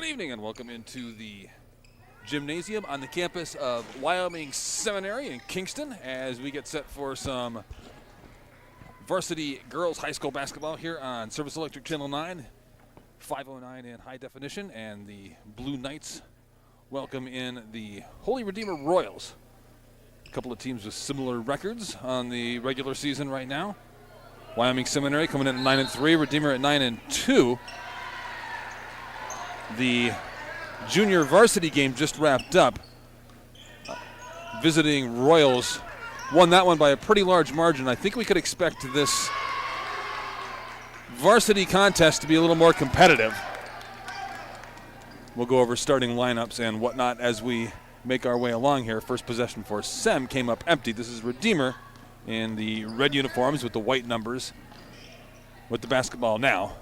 Good evening and welcome into the gymnasium on the campus of Wyoming Seminary in Kingston as we get set for some varsity girls high school basketball here on Service Electric Channel 9, 509 in high definition, and the Blue Knights welcome in the Holy Redeemer Royals. A couple of teams with similar records on the regular season right now. Wyoming Seminary coming in at 9-3, Redeemer at 9-2. The junior varsity game just wrapped up. Visiting Royals won that one by a pretty large margin. I think we could expect this varsity contest to be a little more competitive. We'll go over starting lineups and whatnot as we make our way along here. First possession for Sem came up empty. This is Redeemer in the red uniforms with the white numbers with the basketball now.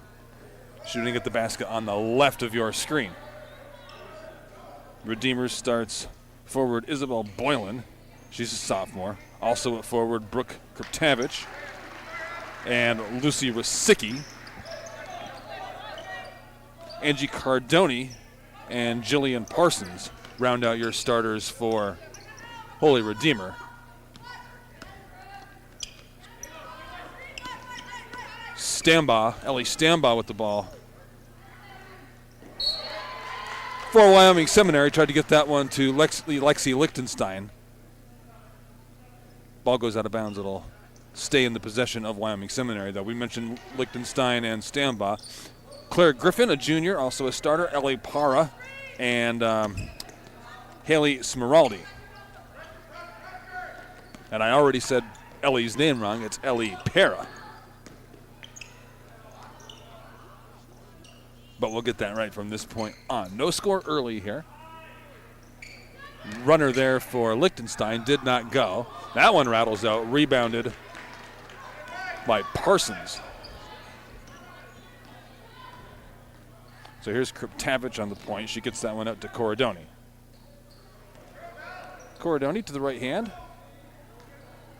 Shooting at the basket on the left of your screen. Redeemer starts forward Isabel Boylan. She's a sophomore. Also at forward Brooke Kriptavich and Lucy Rosicki. Angie Cardoni and Jillian Parsons round out your starters for Holy Redeemer. Ellie Stambaugh with the ball. For Wyoming Seminary, tried to get that one to Lexi Lichtenstein. Ball goes out of bounds. It'll stay in the possession of Wyoming Seminary, though. We mentioned Lichtenstein and Stambaugh. Claire Griffin, a junior, also a starter. Ellie Para and Haley Smeraldi. And I already said Ellie's name wrong. It's Ellie Para. But we'll get that right from this point on. No score early here. Runner there for Lichtenstein did not go. That one rattles out, rebounded by Parsons. So here's Kriptavich on the point. She gets that one out to Corradoni. Corradoni to the right hand.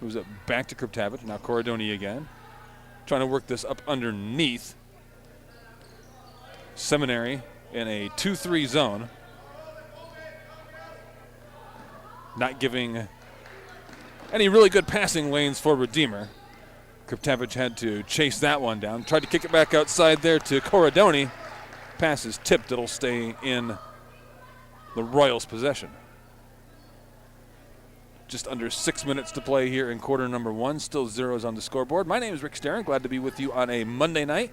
Moves it back to Kriptavich. Now Corradoni again. Trying to work this up underneath. Seminary in a 2-3 zone. Not giving any really good passing lanes for Redeemer. Kriptavich had to chase that one down. Tried to kick it back outside there to Corradoni. Pass is tipped. It'll stay in the Royals' possession. Just under 6 minutes to play here in quarter number one. Still zeros on the scoreboard. My name is Rick Starren. Glad to be with you on a Monday night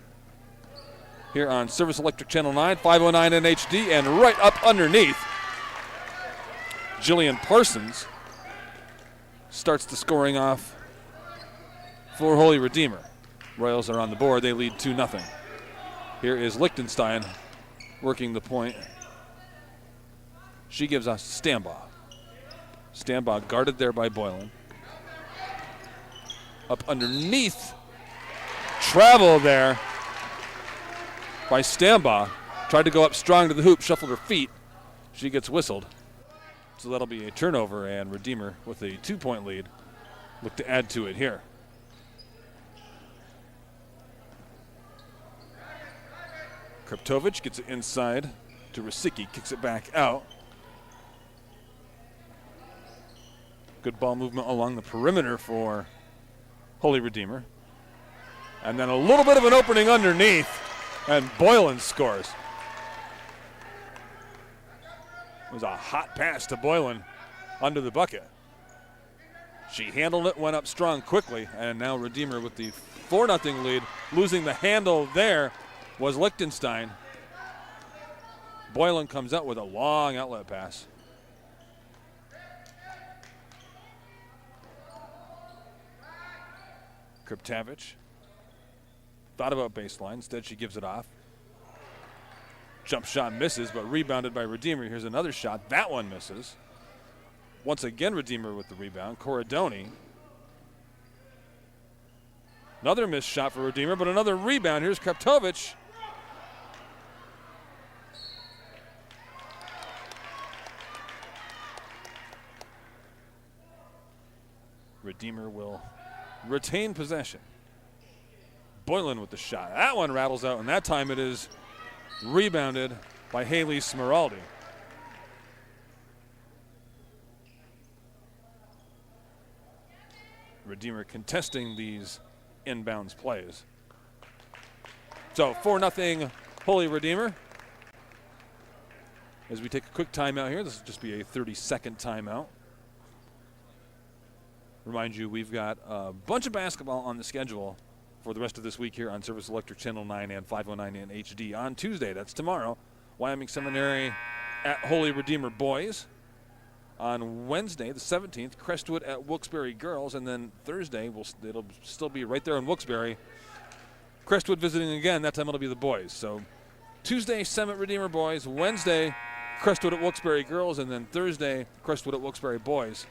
here on Service Electric Channel 9, 509 in HD, and right up underneath, Jillian Parsons starts the scoring off for Holy Redeemer. Royals are on the board. They lead 2-0. Here is Lichtenstein working the point. She gives us Stambaugh. Stambaugh guarded there by Boylan. Up underneath. Travel there by Stambaugh. Tried to go up strong to the hoop, shuffled her feet. She gets whistled. So that'll be a turnover, and Redeemer with a 2-point lead. Look to add to it here. Kriptavich gets it inside to Rosicki, kicks it back out. Good ball movement along the perimeter for Holy Redeemer. And then a little bit of an opening underneath. And Boylan scores. It was a hot pass to Boylan under the bucket. She handled it, went up strong quickly, and now Redeemer with the 4-0 lead. Losing the handle there was Lichtenstein. Boylan comes out with a long outlet pass. Kriptavich thought about baseline. Instead, she gives it off. Jump shot misses, but rebounded by Redeemer. Here's another shot. That one misses. Once again, Redeemer with the rebound. Corradoni. Another missed shot for Redeemer, but another rebound. Here's Kriptavich. Redeemer will retain possession. Boylan with the shot. That one rattles out, and that time it is rebounded by Haley Smeraldi. Redeemer contesting these inbounds plays. So 4-0 Holy Redeemer. As we take a quick timeout here, this will just be a 30-second timeout. Remind you, we've got a bunch of basketball on the schedule for the rest of this week here on Service Electric Channel 9 and 509 in HD. On Tuesday, that's tomorrow, Wyoming Seminary at Holy Redeemer Boys. On Wednesday, the 17th, Crestwood at Wilkes-Barre Girls. And then Thursday, it'll still be right there in Wilkes-Barre. Crestwood visiting again. That time it'll be the boys. So Tuesday, Summit Redeemer Boys. Wednesday, Crestwood at Wilkes-Barre Girls. And then Thursday, Crestwood at Wilkes-Barre Boys.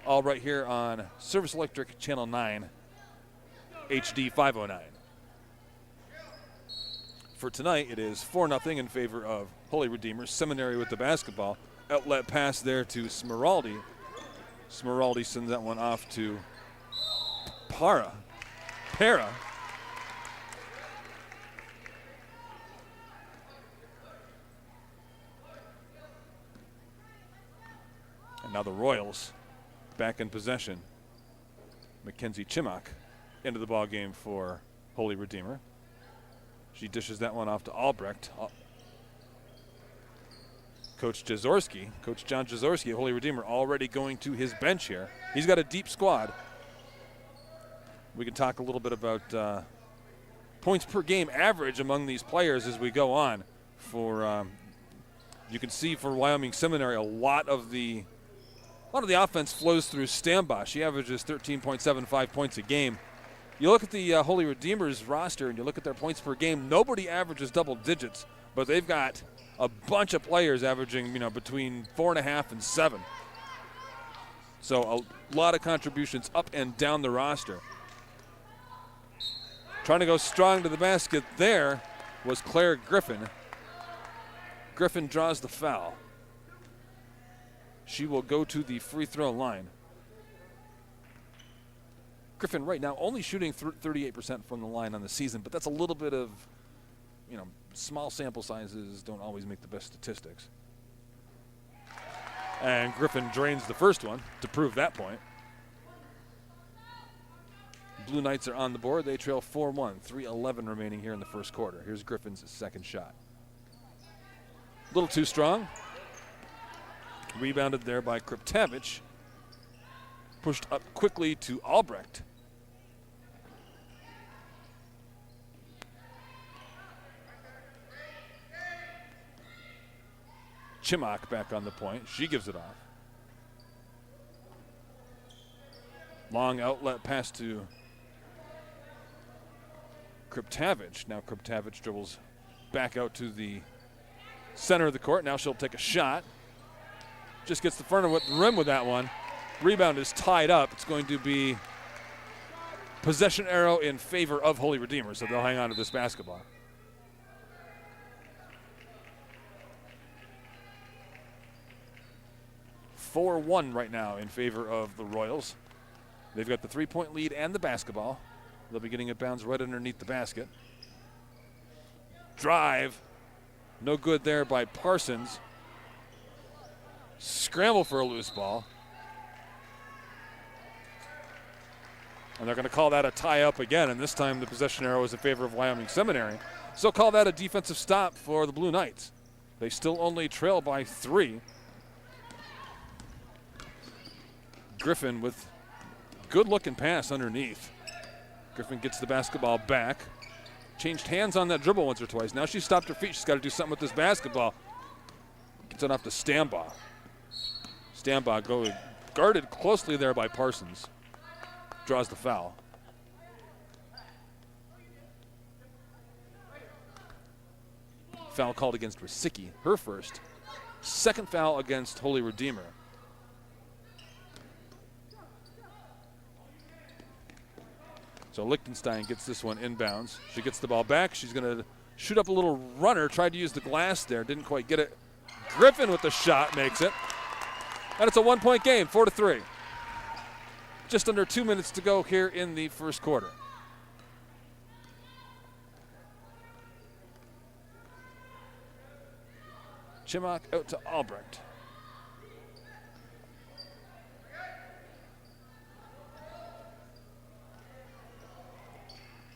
All right here on Service Electric Channel 9, HD 509. For tonight, it is 4-0 in favor of Holy Redeemer. Seminary with the basketball. Outlet pass there to Smeraldi. Smeraldi sends that one off to Para. And now the Royals back in possession. Mackenzie Chimok into the ball game for Holy Redeemer. She dishes that one off to Albrecht. Coach John Jazorski at Holy Redeemer already going to his bench here. He's got a deep squad. We can talk a little bit about points per game average among these players as we go on. You can see for Wyoming Seminary, a lot of the offense flows through Stambaugh. She averages 13.75 points a game. You look at the Holy Redeemer's roster and you look at their points per game, nobody averages double digits, but they've got a bunch of players averaging, between 4.5 and 7. So a lot of contributions up and down the roster. Trying to go strong to the basket there was Claire Griffin. Griffin draws the foul. She will go to the free throw line. Griffin right now only shooting 38% from the line on the season, but that's a little bit of, small sample sizes don't always make the best statistics. And Griffin drains the first one to prove that point. Blue Knights are on the board. They trail 4-1, 3:11 remaining here in the first quarter. Here's Griffin's second shot. A little too strong. Rebounded there by Kriptavich. Pushed up quickly to Albrecht. Chimok back on the point. She gives it off. Long outlet pass to Kriptavich. Now Kriptavich dribbles back out to the center of the court. Now she'll take a shot. Just gets the front of the rim with that one. Rebound is tied up. It's going to be possession arrow in favor of Holy Redeemer, so they'll hang on to this basketball. (4-1) right now in favor of the Royals. They've got the 3-point lead and the basketball. They'll be getting it bounced right underneath the basket. Drive. No good there by Parsons. Scramble for a loose ball. And they're going to call that a tie-up again, and this time the possession arrow is in favor of Wyoming Seminary. So call that a defensive stop for the Blue Knights. They still only trail by 3. Griffin with good-looking pass underneath. Griffin gets the basketball back. Changed hands on that dribble once or twice. Now she's stopped her feet. She's got to do something with this basketball. Gets it off to Stambaugh. Stambaugh guarded closely there by Parsons. Draws the foul. Foul called against Rasicki, her first. Second foul against Holy Redeemer. So Lichtenstein gets this one inbounds. She gets the ball back. She's going to shoot up a little runner. Tried to use the glass there. Didn't quite get it. Griffin with the shot makes it. And it's a 1-point game, 4-3. Just under 2 minutes to go here in the first quarter. Chimock out to Albrecht.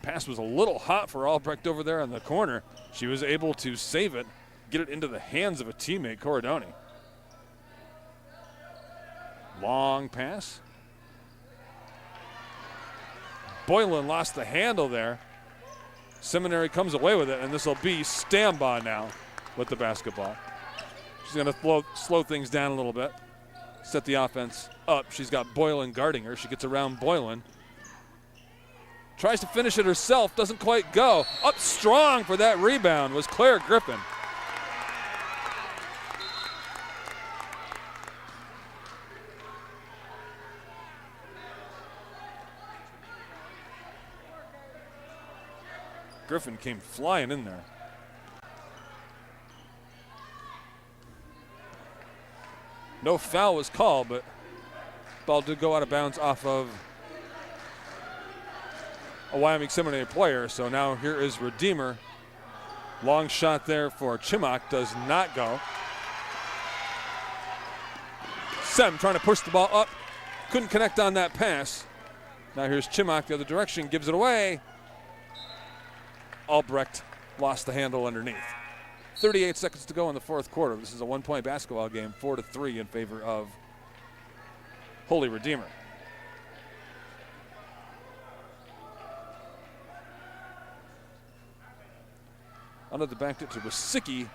Pass was a little hot for Albrecht over there in the corner. She was able to save it, get it into the hands of a teammate, Corradoni. Long pass. Boylan lost the handle there. Seminary comes away with it, and this will be Stambaugh now with the basketball. She's going to slow things down a little bit, set the offense up. She's got Boylan guarding her. She gets around Boylan. Tries to finish it herself, doesn't quite go. Up strong for that rebound was Claire Griffin. Griffin came flying in there. No foul was called, but ball did go out of bounds off of a Wyoming Seminary player. So now here is Redeemer. Long shot there for Chimock, does not go. Sem trying to push the ball up, couldn't connect on that pass. Now here's Chimock the other direction, gives it away. Albrecht lost the handle underneath. 38 seconds to go in the fourth quarter. This is a one-point basketball game, 4-3 in favor of Holy Redeemer. Under the back to Wasicki.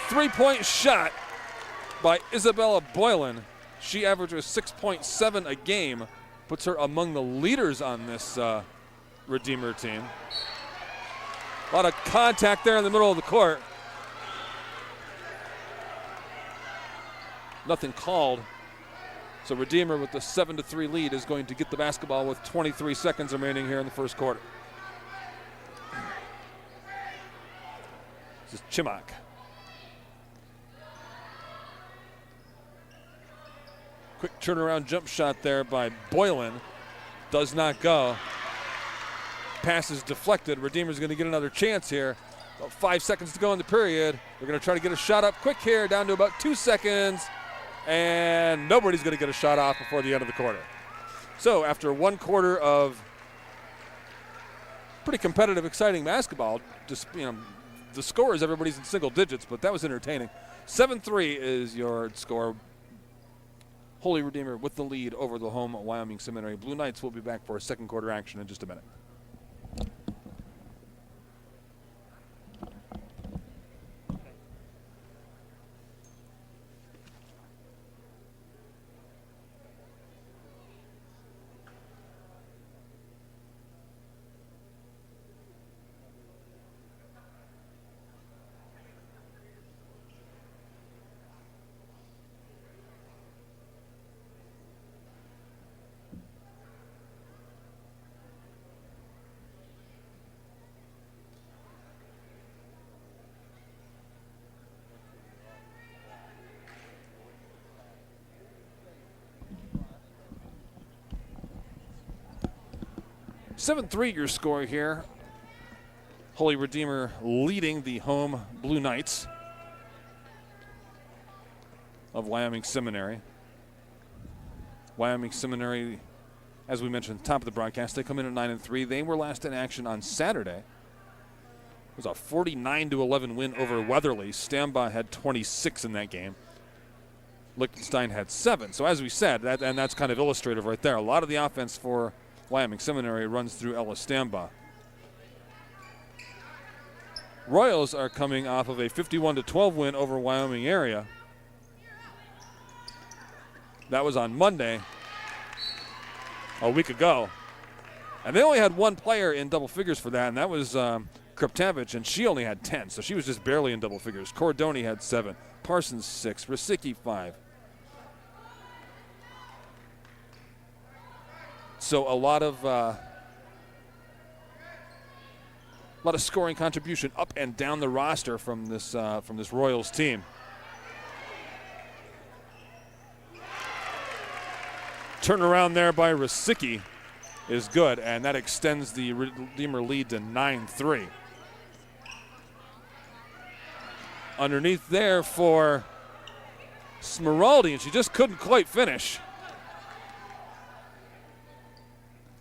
Three-point shot by Isabella Boylan. She averages 6.7 a game, puts her among the leaders on this Redeemer team. A lot of contact there in the middle of the court. Nothing called. So Redeemer with the 7-3 lead is going to get the basketball with 23 seconds remaining here in the first quarter. This is Chimock. Quick turnaround jump shot there by Boylan. Does not go. Pass is deflected. Redeemer's going to get another chance here. About 5 seconds to go in the period. We're going to try to get a shot up quick here, down to about 2 seconds. And nobody's going to get a shot off before the end of the quarter. So after one quarter of pretty competitive, exciting basketball, just, the score is everybody's in single digits, but that was entertaining. 7-3 is your score. Holy Redeemer with the lead over the home Wyoming Seminary Blue Knights. Will be back for a second quarter action in just a minute. $7-3 your score here. Holy Redeemer leading the home Blue Knights of Wyoming Seminary. Wyoming Seminary, as we mentioned at the top of the broadcast, they come in at 9-3. They were last in action on Saturday. It was a 49-11 win over Weatherly. Stambaugh had 26 in that game. Liechtenstein had 7. So as we said, that's kind of illustrative right there. A lot of the offense for Wyoming Seminary runs through Ella Stambaugh. Royals are coming off of a 51-12 win over Wyoming area. That was on Monday, a week ago. And they only had one player in double figures for that, and that was Kriptavich, and she only had 10, so she was just barely in double figures. Cordoni had 7, Parsons 6, Wasicki 5. So a lot of scoring contribution up and down the roster from this Royals team. Turnaround there by Wasicki is good, and that extends the Redeemer lead to 9-3. Underneath there for Smeraldi, and she just couldn't quite finish.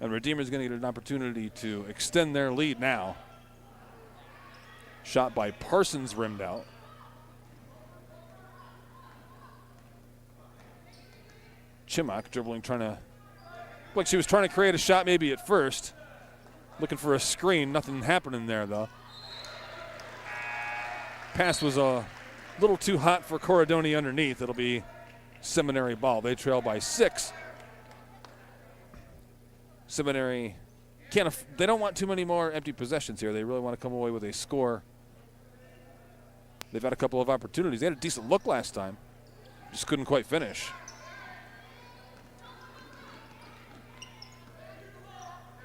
And Redeemer's going to get an opportunity to extend their lead now. Shot by Parsons rimmed out. Chimok dribbling, like she was trying to create a shot maybe at first. Looking for a screen, nothing happening there though. Pass was a little too hot for Corridoni underneath. It'll be Seminary ball. They trail by 6. Seminary they don't want too many more empty possessions here. They really want to come away with a score. They've had a couple of opportunities. They had a decent look last time. Just couldn't quite finish.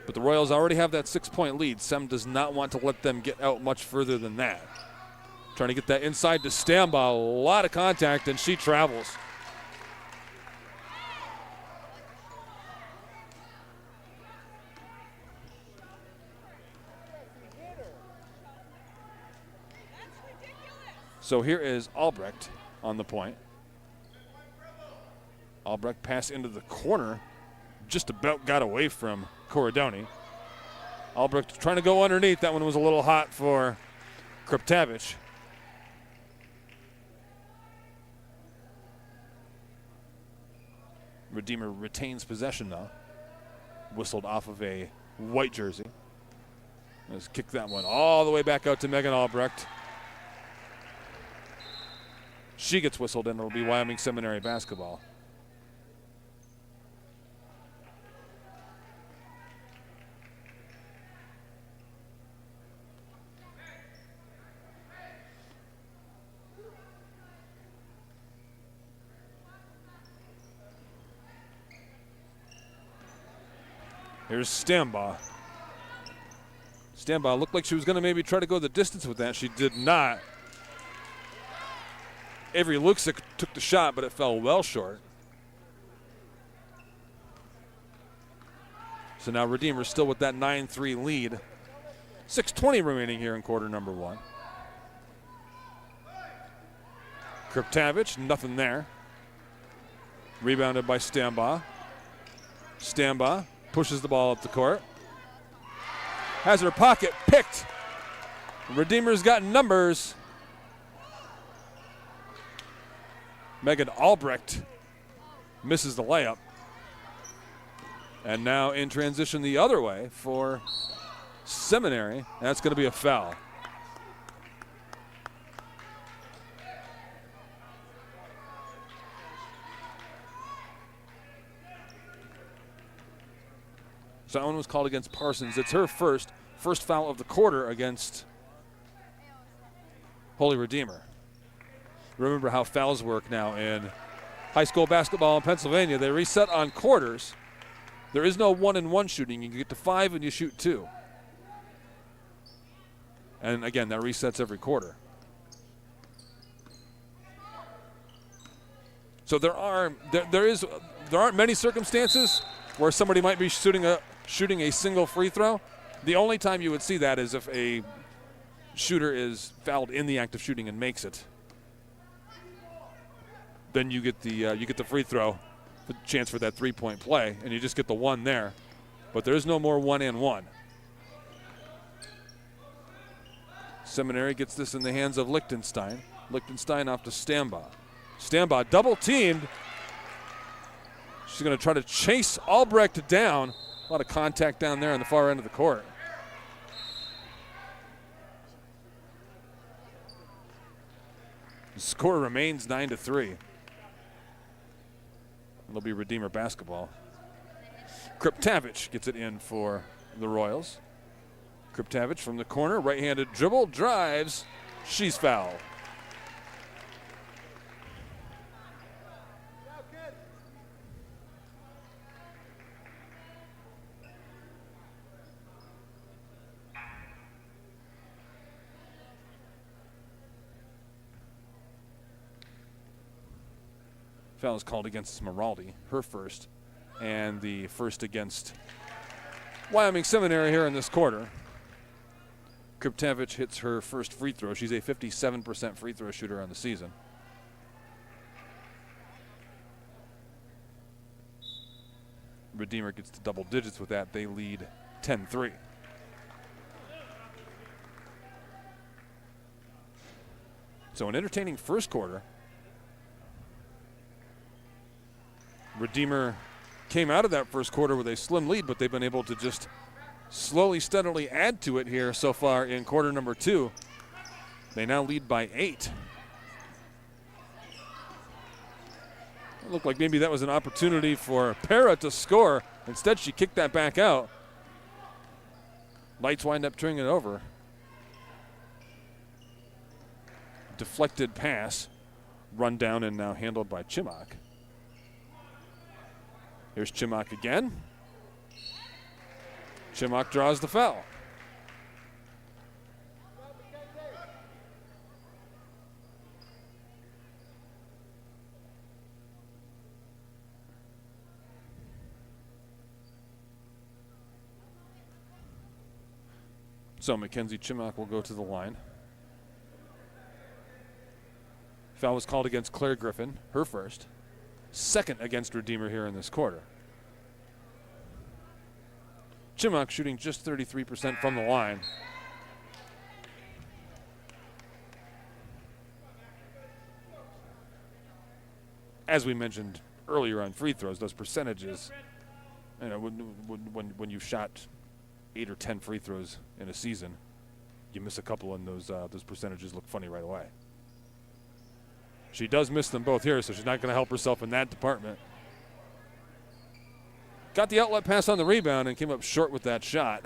But the Royals already have that 6-point lead. Sem does not want to let them get out much further than that. Trying to get that inside to Stamba. A lot of contact, and she travels. So here is Albrecht on the point. Albrecht passed into the corner. Just about got away from Corridoni. Albrecht trying to go underneath. That one was a little hot for Kriptavich. Redeemer retains possession though. Whistled off of a white jersey. Let's kick that one all the way back out to Megan Albrecht. She gets whistled and it'll be Wyoming Seminary basketball. Here's Stambaugh. Stambaugh looked like she was going to maybe try to go the distance with that. She did not. Avery Luksic took the shot, but it fell well short. So now Redeemer still with that 9-3 lead. 6:20 remaining here in quarter number 1. Kriptavich, nothing there. Rebounded by Stambaugh. Stambaugh pushes the ball up the court. Has her pocket picked. Redeemer's got numbers. Megan Albrecht misses the layup. And now in transition the other way for Seminary. That's going to be a foul. So that one was called against Parsons. It's her first foul of the quarter against Holy Redeemer. Remember how fouls work now in high school basketball in Pennsylvania. They reset on quarters. There is no 1-and-1 shooting. You get to 5 and you shoot 2. And again, that resets every quarter. So there aren't many circumstances where somebody might be shooting a single free throw. The only time you would see that is if a shooter is fouled in the act of shooting and makes it. Then you get the free throw, the chance for that 3-point play, and you just get the one there. But there is no more 1-and-1. Seminary gets this in the hands of Lichtenstein. Lichtenstein off to Stambaugh. Stambaugh double teamed. She's going to try to chase Albrecht down. A lot of contact down there on the far end of the court. The score remains 9-3. It'll be Redeemer basketball. Kriptavich gets it in for the Royals. Kriptavich from the corner, right-handed dribble, drives. She's fouled. Foul is called against Smeraldi, her first, and the first against Wyoming Seminary here in this quarter. Kriptevich hits her first free throw. She's a 57% free throw shooter on the season. Redeemer gets to double digits with that. They lead 10-3. So an entertaining first quarter. Redeemer came out of that first quarter with a slim lead, but they've been able to just slowly, steadily add to it here so far in quarter number 2. They now lead by 8. It looked like maybe that was an opportunity for Para to score. Instead, she kicked that back out. Lights wind up turning it over. Deflected pass, run down and now handled by Chimok. Here's Chimok again. Chimok draws the foul. So Mackenzie Chimok will go to the line. Foul was called against Claire Griffin, her first. Second against Redeemer here in this quarter. Chimok shooting just 33% from the line. As we mentioned earlier on free throws, those percentages, you know, when you've shot 8 or 10 free throws in a season, you miss a couple and those percentages look funny right away. She does miss them both here, so she's not going to help herself in that department. Got the outlet pass on the rebound and came up short with that shot.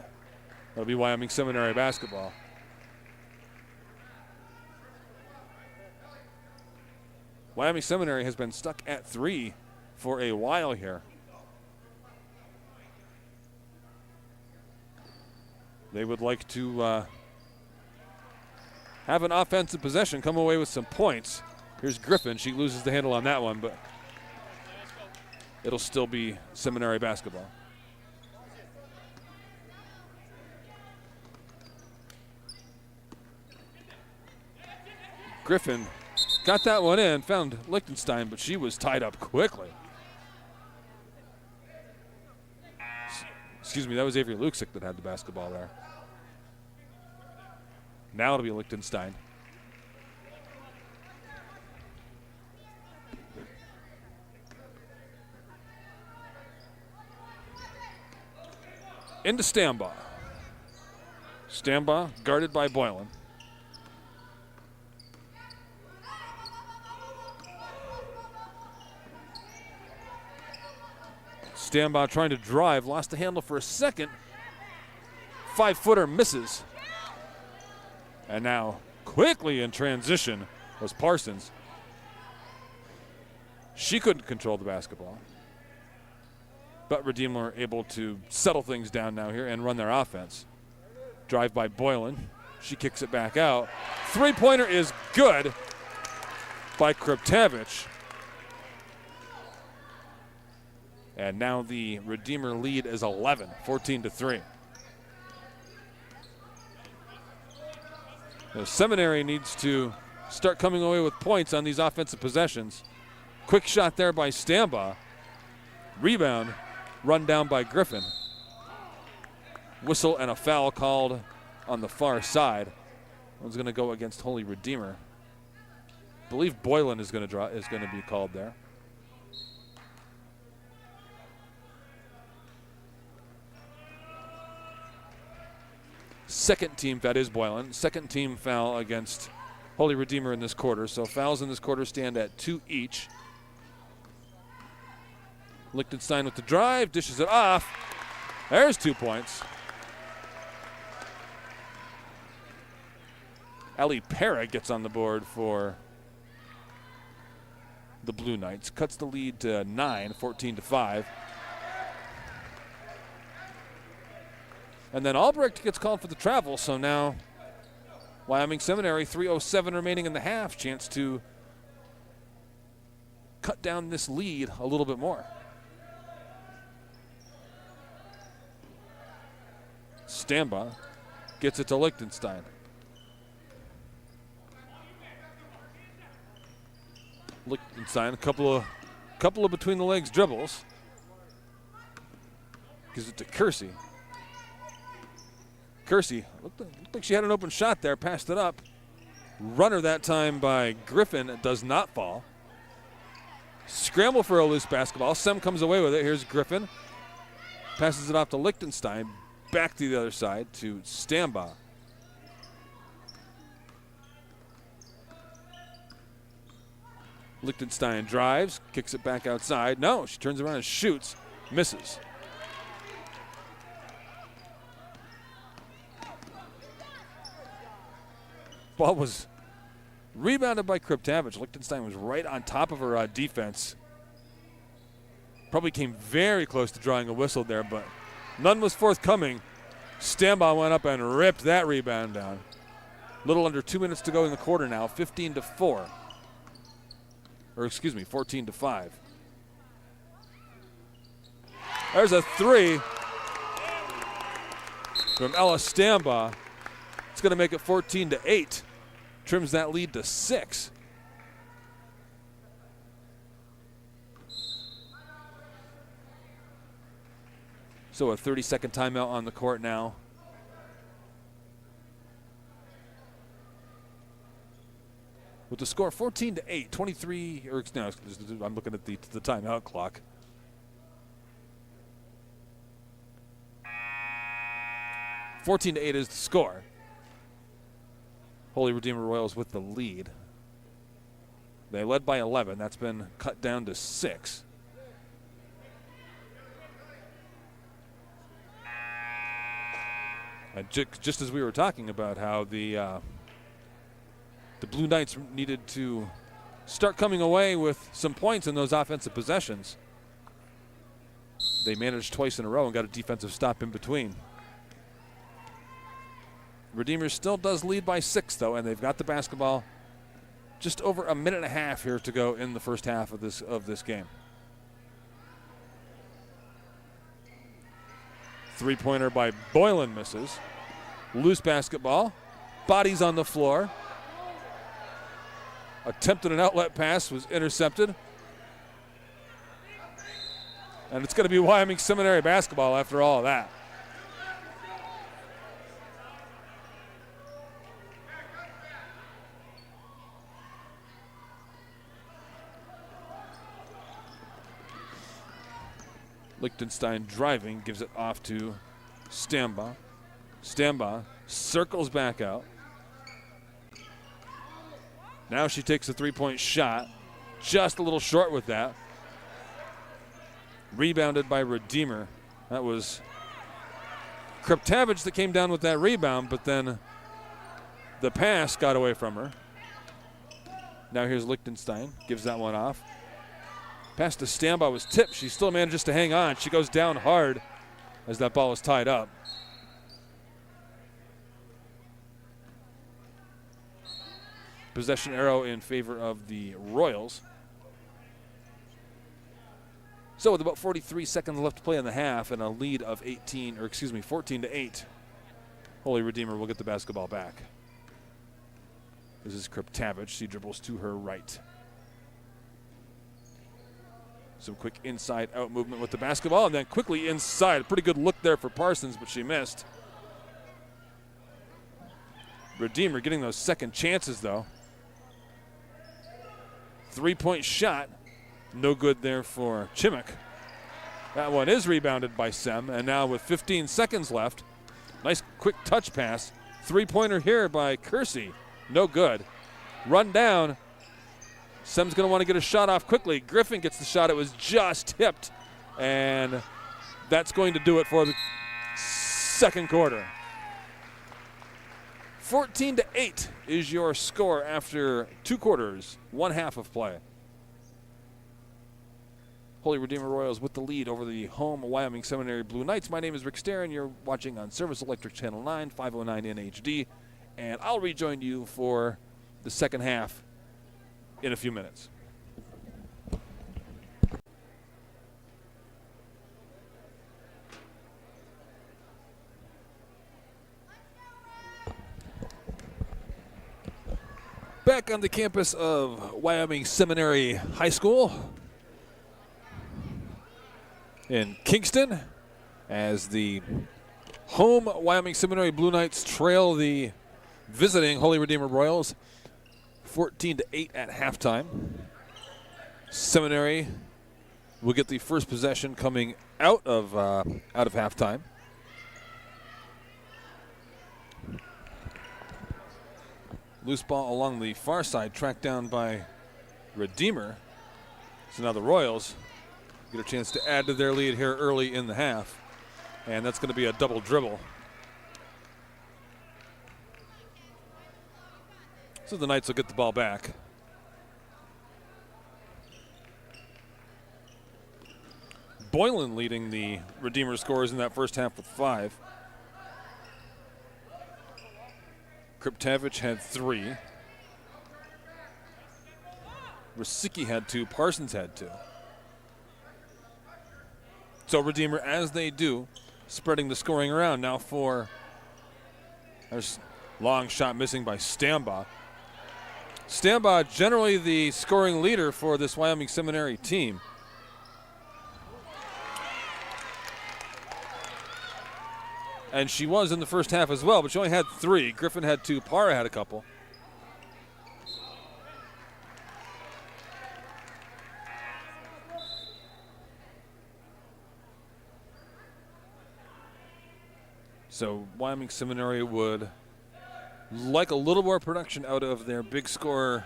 That'll be Wyoming Seminary basketball. Wyoming Seminary has been stuck at 3 for a while here. They would like to have an offensive possession, come away with some points. Here's Griffin. She loses the handle on that one, but it'll still be Seminary basketball. Griffin got that one in, found Lichtenstein, but she was tied up quickly. Excuse me, that was Avery Luksic that had the basketball there. Now it'll be Lichtenstein. Into Stambaugh. Stambaugh guarded by Boylan. Stambaugh trying to drive, lost the handle for a second. 5-footer misses. And now quickly in transition was Parsons. She couldn't control the basketball. But Redeemer able to settle things down now here and run their offense. Drive by Boylan. She kicks it back out. Three-pointer is good by Kriptevich. And now the Redeemer lead is 11, 14-3. The Seminary needs to start coming away with points on these offensive possessions. Quick shot there by Stambaugh. Rebound. Run down by Griffin. Whistle and a foul called on the far side. One's going to go against Holy Redeemer. I believe Boylan is going to be called there. Second team, that is Boylan. Second team foul against Holy Redeemer in this quarter. So fouls in this quarter stand at 2 each. Lichtenstein with the drive, dishes it off. There's 2 points. Ellie Para gets on the board for the Blue Knights. Cuts the lead to 9, 14-5. And then Albrecht gets called for the travel, so now Wyoming Seminary, 3:07 remaining in the half. Chance to cut down this lead a little bit more. Stambaugh Gets it to Lichtenstein. Lichtenstein, a couple of between the legs dribbles. Gives it to Kersey. Kersey looked like she had an open shot there, passed it up. Runner that time by Griffin does not fall. Scramble for a loose basketball. Sem comes away with it. Here's Griffin. Passes it off to Lichtenstein. Back to the other side to Stambaugh. Lichtenstein drives, kicks it back outside. No, she turns around and shoots. Misses. Ball was rebounded by Kriptavich. Lichtenstein was right on top of her defense. Probably came very close to drawing a whistle there, but none was forthcoming. Stambaugh went up and ripped that rebound down. Little under 2 minutes to go in the quarter now, 15-4. Or excuse me, 14-5. There's a three from Ella Stambaugh. It's going to make it 14-8. Trims that lead to 6. So a 30-second timeout on the court now. With the score 14-8, 23, or no, I'm looking at the timeout clock. (14-8) is the score. Holy Redeemer Royals with the lead. They led by 11. That's been cut down to 6. And just as we were talking about how the Blue Knights needed to start coming away with some points in those offensive possessions, they managed twice in a row and got a defensive stop in between. Redeemer still does lead by 6, though, and they've got the basketball just over a minute and a half here to go in the first half of this game. Three-pointer by Boylan misses. Loose basketball. Bodies on the floor. Attempted an outlet pass, was intercepted. And it's going to be Wyoming Seminary basketball after all of that. Lichtenstein driving, gives it off to Stambaugh. Stambaugh circles back out. Now she takes a three-point shot. Just a little short with that. Rebounded by Redeemer. That was Kriptavich that came down with that rebound, but then the pass got away from her. Now here's Lichtenstein. Gives that one off. Pass to Stambaugh was tipped. She still manages to hang on. She goes down hard as that ball is tied up. Possession arrow in favor of the Royals. So with about 43 seconds left to play in the half and a lead of 14-8, Holy Redeemer will get the basketball back. This is Kriptavich. She dribbles to her right. Some quick inside-out movement with the basketball, and then quickly inside. A pretty good look there for Parsons, but she missed. Redeemer getting those second chances, though. Three-point shot. No good there for Chimmick. That one is rebounded by Sem, and now with 15 seconds left, nice quick touch pass. Three-pointer here by Kersey. No good. Run down. Sem's going to want to get a shot off quickly. Griffin gets the shot. It was just tipped, and that's going to do it for the second quarter. 14-8 is your score after 2 quarters, 1 half of play. Holy Redeemer Royals with the lead over the home Wyoming Seminary Blue Knights. My name is Rick Starron. You're watching on Service Electric Channel 9, 509 NHD, and I'll rejoin you for the second half in a few minutes. Back on the campus of Wyoming Seminary High School in Kingston, as the home Wyoming Seminary Blue Knights trail the visiting Holy Redeemer Royals 14-8 at halftime. Seminary will get the first possession coming out of halftime. Loose ball along the far side, tracked down by Redeemer. So now the Royals get a chance to add to their lead here early in the half. And that's going to be a double dribble. So the Knights will get the ball back. Boylan leading the Redeemer scorers in that first half with 5. Kriptavich had 3. Rosicki had 2. Parsons had 2. So Redeemer, as they do, spreading the scoring around. Now for, there's long shot missing by Stambaugh. Stambaugh, generally the scoring leader for this Wyoming Seminary team. And she was in the first half as well, but she only had 3. Griffin had 2. Parra had a couple. So Wyoming Seminary would like a little more production out of their big scorer,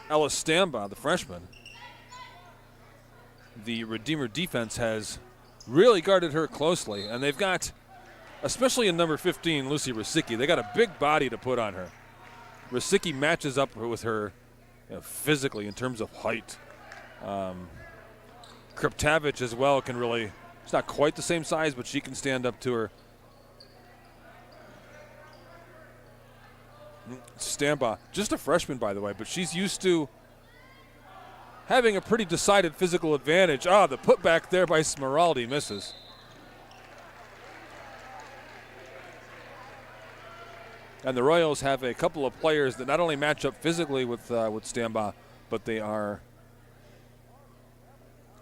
Ellis Stambaugh, the freshman. The Redeemer defense has really guarded her closely, and they've got, especially in number 15, Lucy Rosicki, they got a big body to put on her. Rosicki matches up with her, physically in terms of height. Kriptavich as well can really, it's not quite the same size, but she can stand up to her. Stambaugh, just a freshman, by the way, but she's used to having a pretty decided physical advantage. The putback there by Smeraldi misses. And the Royals have a couple of players that not only match up physically with Stambaugh, but they are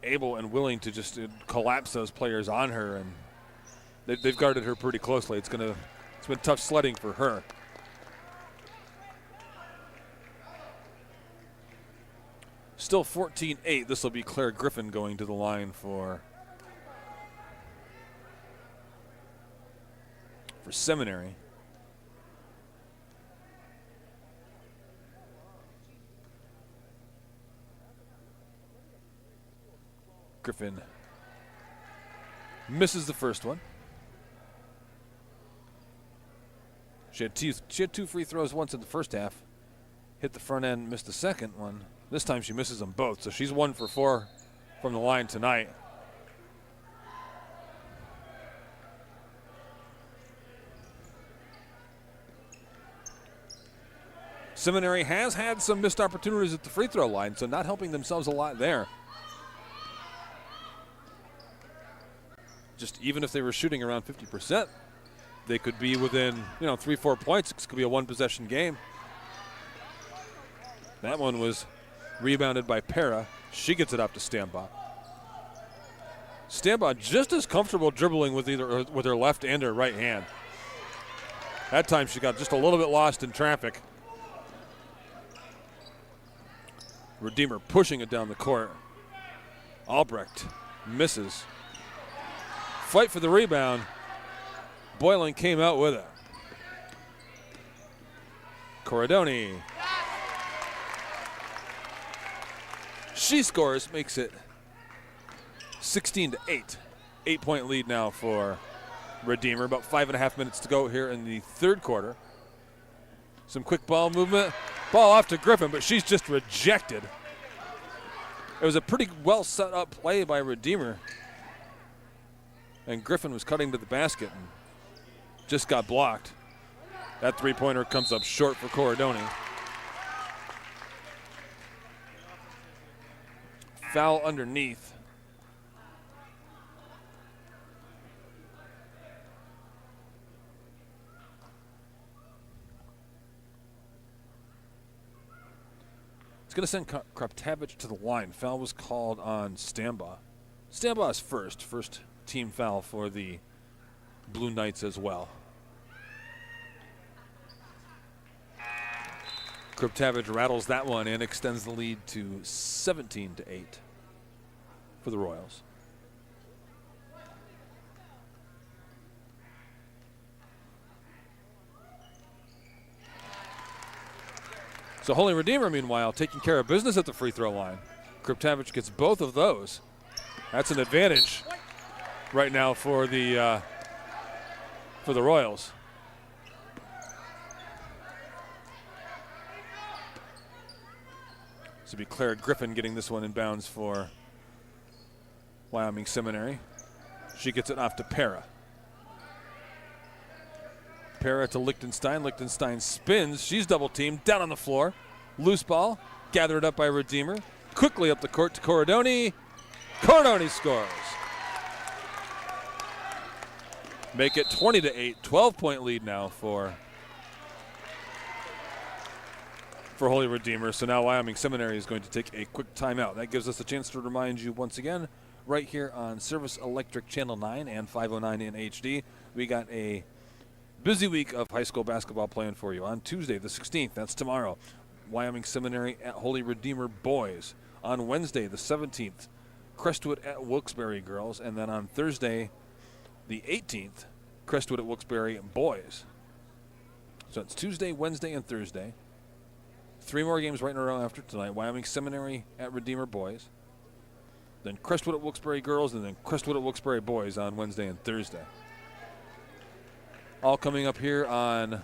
able and willing to just collapse those players on her, and they've guarded her pretty closely. It's been tough sledding for her. Still 14-8. This will be Claire Griffin going to the line for Seminary. Griffin misses the first one. She had 2 free throws once in the first half. Hit the front end, missed the second one. This time she misses them both, so she's 1 for 4 from the line tonight. Seminary has had some missed opportunities at the free throw line, so not helping themselves a lot there. Just even if they were shooting around 50%, they could be within 3-4 points. It could be a 1-possession game. That one was rebounded by Parra. She gets it up to Stambaugh. Stambaugh just as comfortable dribbling with her left and her right hand. That time she got just a little bit lost in traffic. Redeemer pushing it down the court. Albrecht misses. Fight for the rebound. Boylan came out with it. Corradoni. She scores, makes it 16-8. 8-point lead now for Redeemer. About 5.5 minutes to go here in the third quarter. Some quick ball movement. Ball off to Griffin, but she's just rejected. It was a pretty well set up play by Redeemer. And Griffin was cutting to the basket and just got blocked. That three-pointer comes up short for Corradoni. Foul underneath. going to send Kraptavich to the line. Foul was called on Stambaugh. Stambaugh is first team foul for the Blue Knights as well. Kraptavich rattles that one and extends the lead to 17-8 for the Royals. So Holy Redeemer, meanwhile, taking care of business at the free throw line. Kraptavich gets both of those. That's an advantage right now for the Royals. So it'll be Claire Griffin getting this one in bounds for Wyoming Seminary. She gets it off to Para. Para to Lichtenstein. Lichtenstein spins. She's double teamed. Down on the floor. Loose ball. Gathered up by Redeemer. Quickly up the court to Corradoni. Corradoni scores. Make it 20-8. 12-point lead now for Holy Redeemer. So now Wyoming Seminary is going to take a quick timeout. That gives us a chance to remind you once again, right here on Service Electric Channel 9 and 509 in HD, we got a busy week of high school basketball planned for you. On Tuesday, the 16th, that's tomorrow, Wyoming Seminary at Holy Redeemer boys. On Wednesday, the 17th, Crestwood at Wilkes-Barre girls. And then on Thursday, the 18th, Crestwood at Wilkes-Barre boys. So it's Tuesday, Wednesday, and Thursday. 3 more games right in a row after tonight. Wyoming Seminary at Redeemer boys. Then Crestwood at Wilkes-Barre girls, and then Crestwood at Wilkes-Barre boys on Wednesday and Thursday. All coming up here on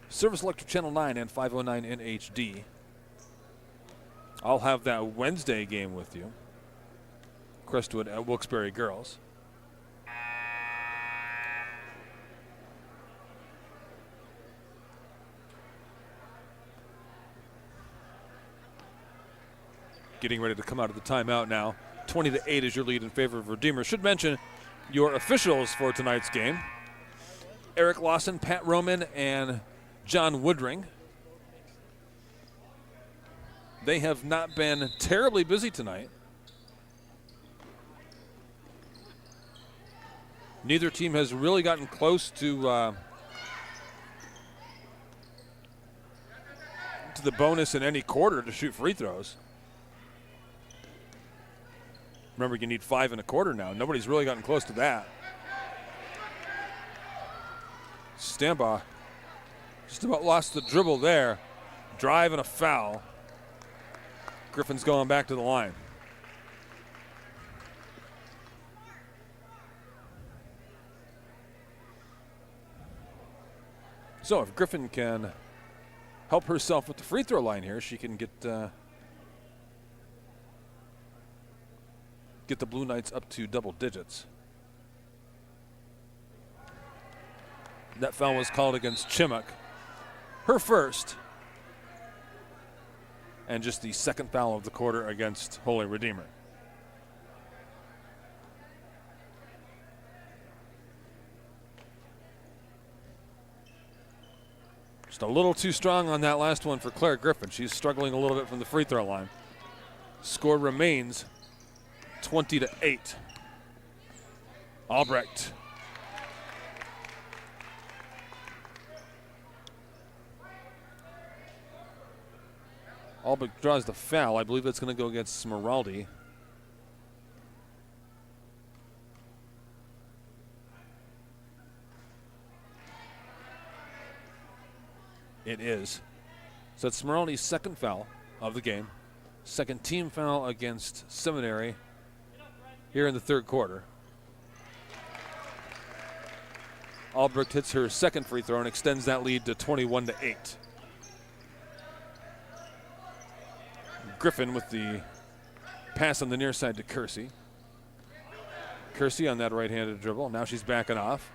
Service Electric Channel 9 and 509 in HD. I'll have that Wednesday game with you. Crestwood at Wilkes-Barre girls. Getting ready to come out of the timeout now. 20-8 is your lead in favor of Redeemer. Should mention your officials for tonight's game. Eric Lawson, Pat Roman, and John Woodring. They have not been terribly busy tonight. Neither team has really gotten close to the bonus in any quarter to shoot free throws. Remember, you need 5 1/4 now. Nobody's really gotten close to that. Stambaugh just about lost the dribble there. Drive and a foul. Griffin's going back to the line. So if Griffin can help herself with the free throw line here, she can get the Blue Knights up to double digits. That foul was called against Chimuk. Her first. And just the second foul of the quarter against Holy Redeemer. Just a little too strong on that last one for Claire Griffin. She's struggling a little bit from the free throw line. Score remains 20-8. Albrecht. Albrecht draws the foul. I believe that's going to go against Smeraldi. It is. So it's Smeraldi's second foul of the game. Second team foul against Seminary here in the third quarter. Albrecht hits her second free throw and extends that lead to 21-8. Griffin with the pass on the near side to Kersey. Kersey on that right-handed dribble. Now she's backing off.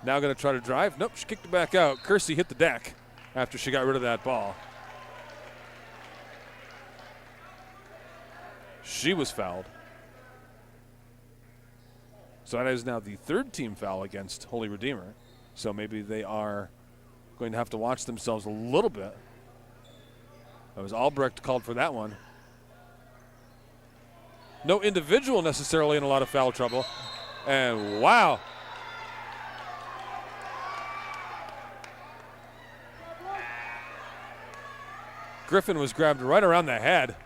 Now going to try to drive. Nope, she kicked it back out. Kersey hit the deck after she got rid of that ball. She was fouled. So that is now the third team foul against Holy Redeemer. So maybe they are going to have to watch themselves a little bit. That was Albrecht called for that one. No individual necessarily in a lot of foul trouble. And wow. Griffin was grabbed right around the head.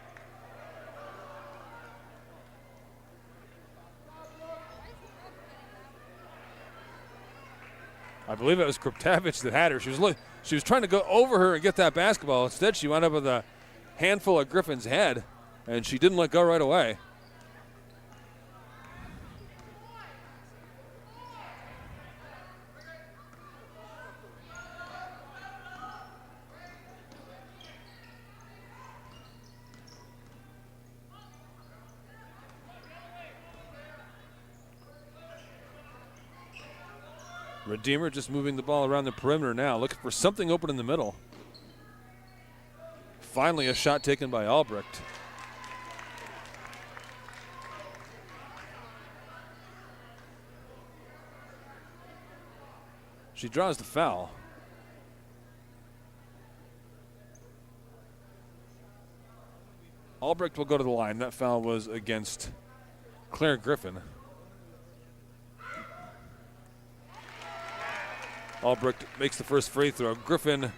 I believe it was Kriptavich that had her. She was trying to go over her and get that basketball. Instead, she wound up with a handful of Griffin's head, and she didn't let go right away. Redeemer just moving the ball around the perimeter now, looking for something open in the middle. Finally, a shot taken by Albrecht. She draws the foul. Albrecht will go to the line. That foul was against Claire Griffin. Albrecht makes the first free throw. Griffin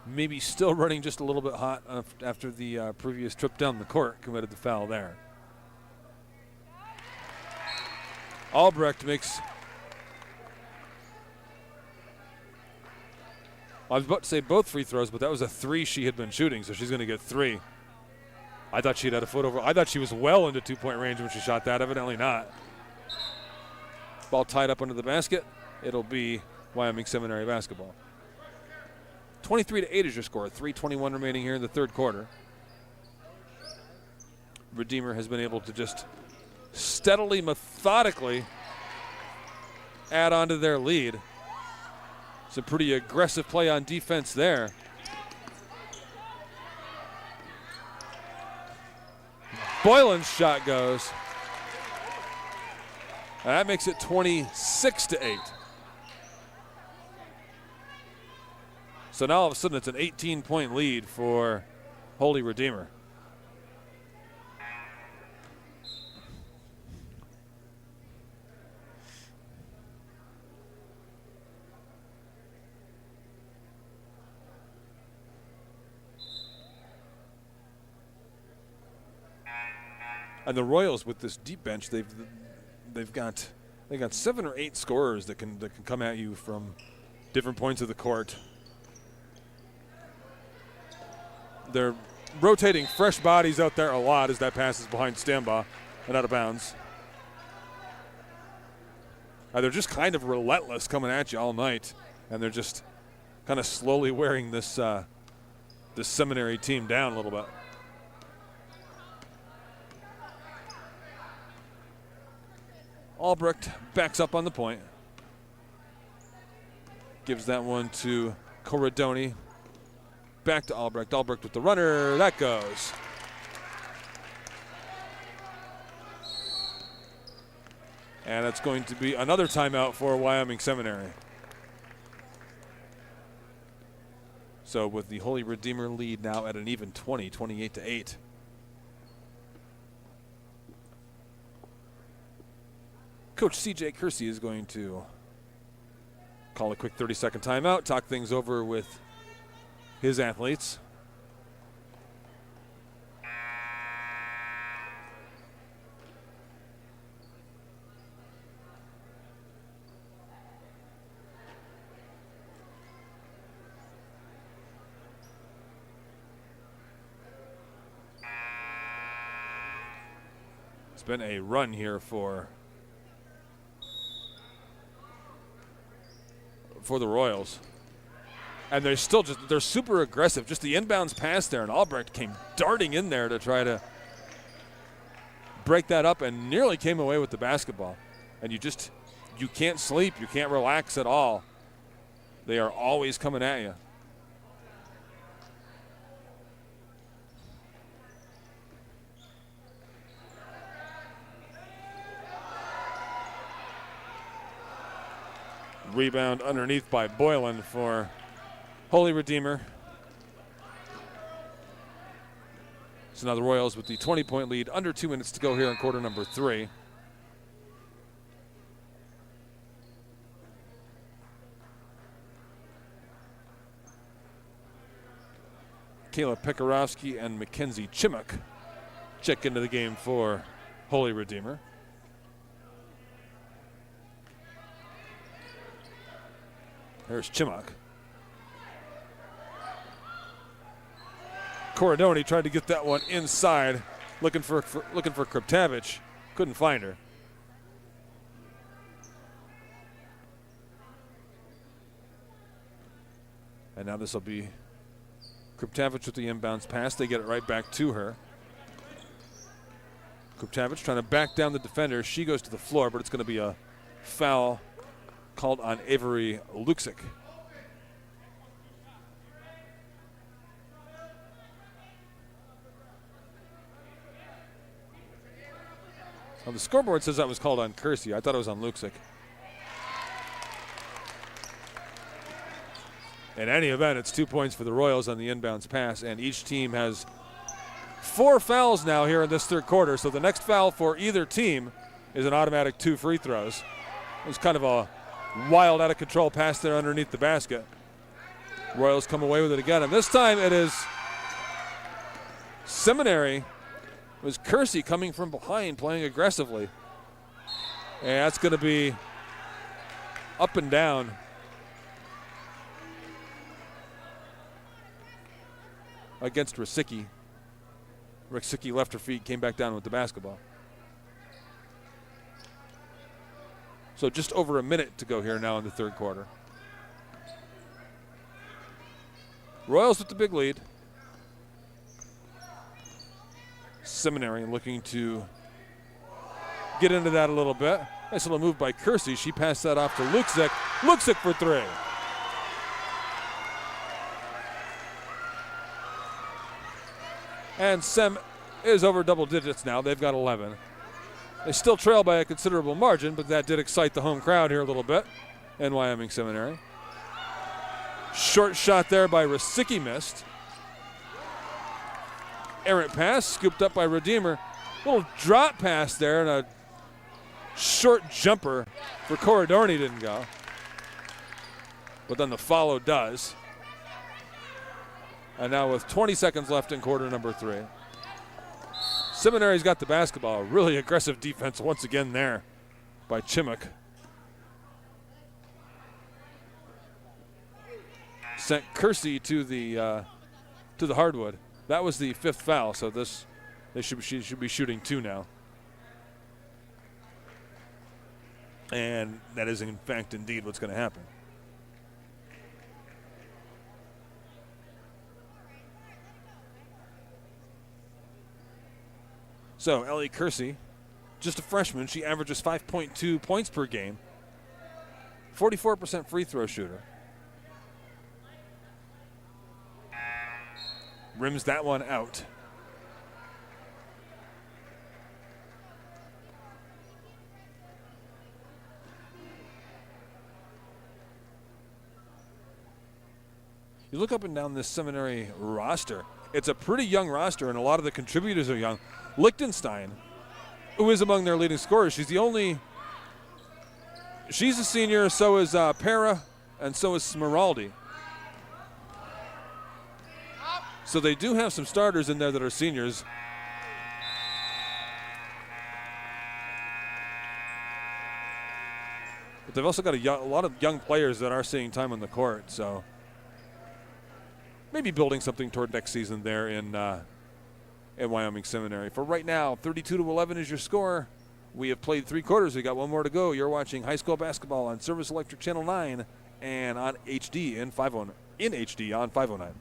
maybe still running just a little bit hot after the previous trip down the court, committed the foul there. Albrecht makes, I was about to say both free throws, but that was a three she had been shooting, so she's going to get three. I thought she'd had a foot over. I thought she was well into two-point range when she shot that. Evidently not. Ball tied up under the basket. It'll be Wyoming Seminary basketball. 23-8 is your score. 3:21 remaining here in the third quarter. Redeemer has been able to just steadily, methodically add on to their lead. Some pretty aggressive play on defense there. Boylan's shot goes. And that makes it 26-8. So now all of a sudden it's an 18-point lead for Holy Redeemer. And the Royals with this deep bench, they've got 7 or 8 scorers that can come at you from different points of the court. They're rotating fresh bodies out there a lot as that passes behind Stambaugh and out of bounds. They're just kind of relentless coming at you all night, and they're just kind of slowly wearing this Seminary team down a little bit. Albrecht backs up on the point. Gives that one to Corradoni. Back to Albrecht. Albrecht with the runner. That goes. And it's going to be another timeout for Wyoming Seminary. So with the Holy Redeemer lead now at an even 20, 28-8. Coach C.J. Kersey is going to call a quick 30-second timeout, talk things over with his athletes. It's been a run here for the Royals. And they're still they're super aggressive. Just the inbounds pass there, and Albrecht came darting in there to try to break that up and nearly came away with the basketball. And you can't sleep. You can't relax at all. They are always coming at you. Rebound underneath by Boylan for Holy Redeemer. So now the Royals with the 20-point lead, under 2 minutes to go here in quarter number 3. Kayla Pekarowski and Mackenzie Chimuk check into the game for Holy Redeemer. There's Chimuk. Corridoni tried to get that one inside, looking for Kriptavich. Couldn't find her. And now this will be Kriptavich with the inbounds pass. They get it right back to her. Kriptavich trying to back down the defender. She goes to the floor, but it's going to be a foul called on Avery Luksic. Well, the scoreboard says that was called on Kersey. I thought it was on Luksic. In any event, it's 2 points for the Royals on the inbounds pass, and each team has 4 fouls now here in this third quarter, so the next foul for either team is an automatic 2 free throws. It was kind of a wild, out-of-control pass there underneath the basket. Royals come away with it again, and this time it is Seminary. It was Kersey coming from behind, playing aggressively. And that's going to be up and down. Against Rosicki. Rosicki left her feet, came back down with the basketball. So just over a minute to go here now in the third quarter. Royals with the big lead. Seminary looking to get into that a little bit. Nice little move by Kersey. She passed that off to Luksic. Luksic for 3. And Sem is over double digits now. They've got 11. They still trail by a considerable margin, but that did excite the home crowd here a little bit in Wyoming Seminary. Short shot there by Rosicki, missed. Errant pass, scooped up by Redeemer. Little drop pass there, and a short jumper for Corridoni didn't go. But then the follow does. And now with 20 seconds left in quarter number 3. Seminary's got the basketball. Really aggressive defense once again there by Chimuk. Sent Kersey to the hardwood. That was the 5th foul, so she should be shooting 2 now. And that is in fact indeed what's going to happen. So Ellie Kersey, just a freshman, she averages 5.2 points per game. 44% free throw shooter. Rims that one out. You look up and down this Seminary roster. It's a pretty young roster, and a lot of the contributors are young. Lichtenstein, who is among their leading scorers, she's a senior, so is Para, and so is Smeraldi. So they do have some starters in there that are seniors. But they've also got a lot of young players that are seeing time on the court, so maybe building something toward next season there in Wyoming Seminary. For right now, 32-11 is your score. We have played 3 quarters. We got 1 more to go. You're watching high school basketball on Service Electric Channel 9 and on HD in HD on 509.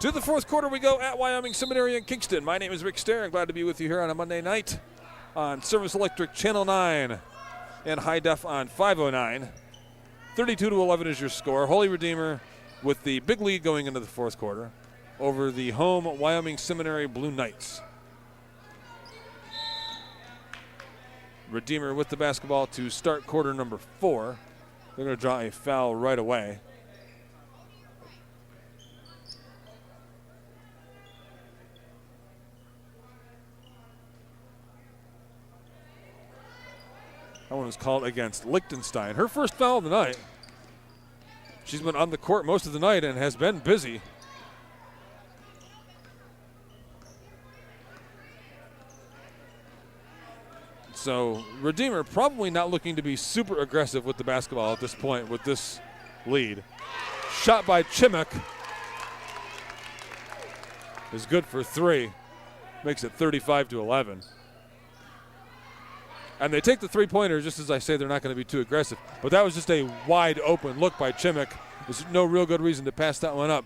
To the fourth quarter we go at Wyoming Seminary in Kingston. My name is Rick Stair. I'm glad to be with you here on a Monday night on Service Electric Channel 9 and High Def on 509. 32-11 is your score. Holy Redeemer with the big lead going into the fourth quarter over the home Wyoming Seminary Blue Knights. Redeemer with the basketball to start quarter number 4. They're going to draw a foul right away. That one was called against Liechtenstein. Her first foul of the night. She's been on the court most of the night and has been busy. So Redeemer probably not looking to be super aggressive with the basketball at this point with this lead. Shot by Chimuk is good for 3. Makes it 35-11. And they take the three-pointer, just as I say, they're not going to be too aggressive. But that was just a wide open look by Chimuk. There's no real good reason to pass that one up.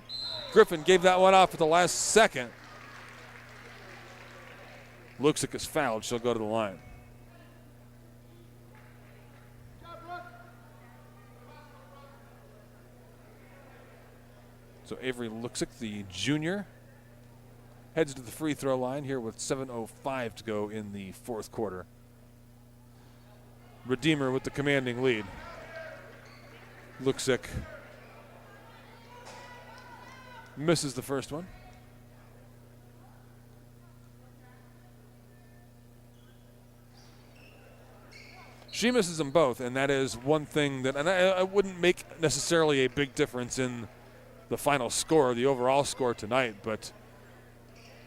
Griffin gave that one off at the last second. Luksic is fouled. She'll go to the line. So Avery Luksic, the junior, heads to the free throw line here with 7:05 to go in the fourth quarter. Redeemer with the commanding lead. Luksic misses the first one. She misses them both, and that is one thing that, and I wouldn't make necessarily a big difference in the final score, the overall score tonight, but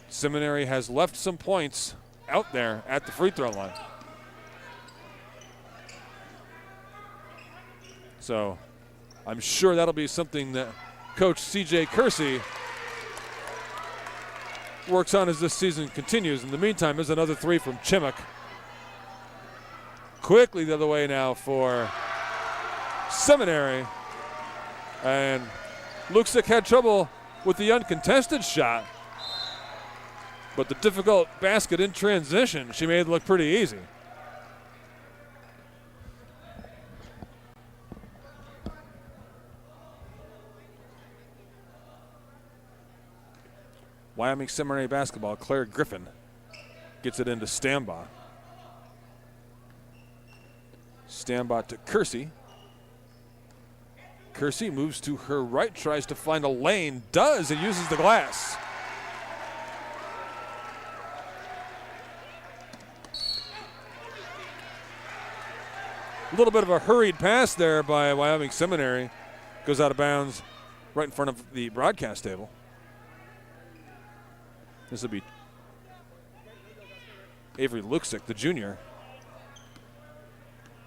Seminary has left some points out there at the free throw line. So I'm sure that'll be something that Coach C.J. Kersey works on as this season continues. In the meantime, there's another 3 from Chimuk. Quickly the other way now for Seminary. And Luksic had trouble with the uncontested shot. But the difficult basket in transition, she made it look pretty easy. Wyoming Seminary basketball, Claire Griffin gets it into Stambaugh. Stambaugh to Kersey. Kersey moves to her right, tries to find a lane, does, and uses the glass. A little bit of a hurried pass there by Wyoming Seminary. Goes out of bounds right in front of the broadcast table. This will be Avery Luksic, the junior.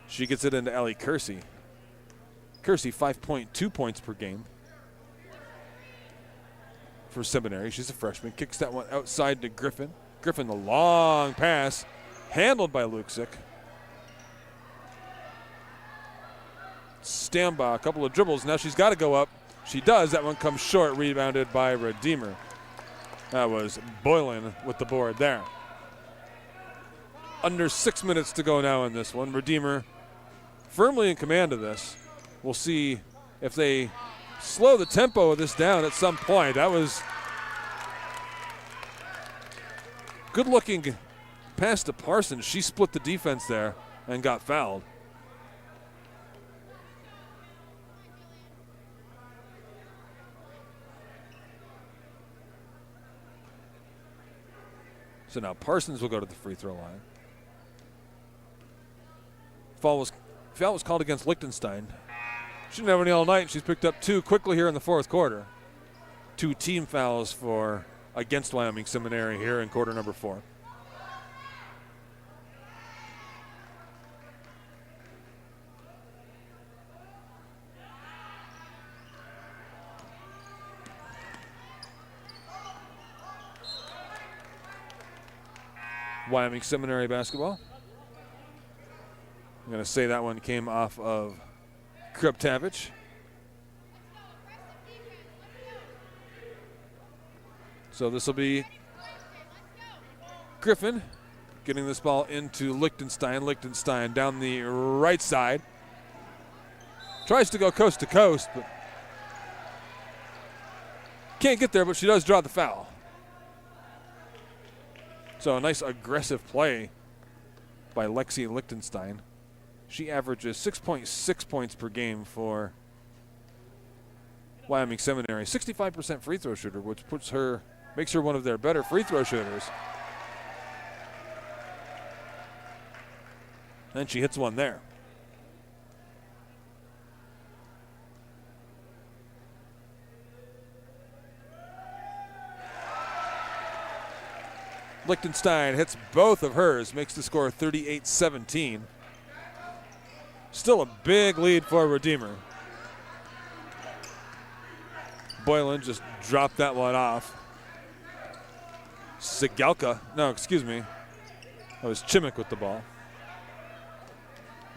She gets it into Allie Kersey. Kersey, 5.2 points per game for Seminary. She's a freshman. Kicks that one outside to Griffin. Griffin, the long pass, handled by Luksic. Stambaugh, a couple of dribbles. Now she's got to go up. She does. That one comes short, rebounded by Redeemer. That was Boylan with the board there. Under 6 minutes to go now in this one. Redeemer firmly in command of this. We'll see if they slow the tempo of this down at some point. That was good looking pass to Parsons. She split the defense there and got fouled. So now Parsons will go to the free throw line. Foul was called against Liechtenstein. She didn't have any all night. She's picked up 2 quickly here in the fourth quarter. 2 team fouls against Wyoming Seminary here in quarter number 4. Wyoming Seminary basketball. I'm going to say that one came off of Kreptavich. So this will be Griffin getting this ball into Lichtenstein. Lichtenstein down the right side. Tries to go coast to coast, but can't get there, but she does draw the foul. So a nice aggressive play by Lexi Lichtenstein. She averages 6.6 points per game for Wyoming Seminary. 65% free throw shooter, which makes her one of their better free throw shooters. And she hits one there. Lichtenstein hits both of hers, makes the score 38-17. Still a big lead for Redeemer. Boylan just dropped that one off. Sigalka, no, excuse me. That was Chimmick with the ball.